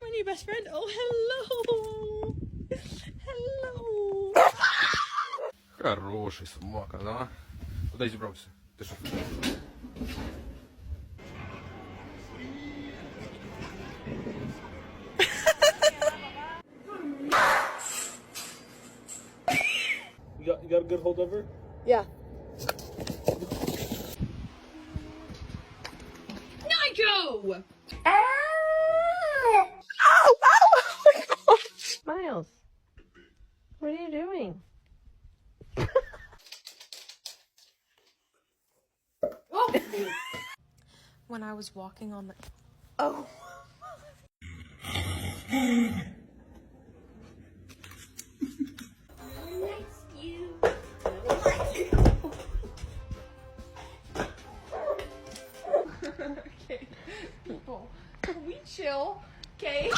My new best friend. Oh, hello. Hello. Хороший собака, да? Куди зібрався? Ти що? You got a good hold of her? Yeah. Nigel! Ow! Ow! Oh my gosh! Miles, what are you doing? When I was walking on the... Oh! Okay, people, can we chill? Okay.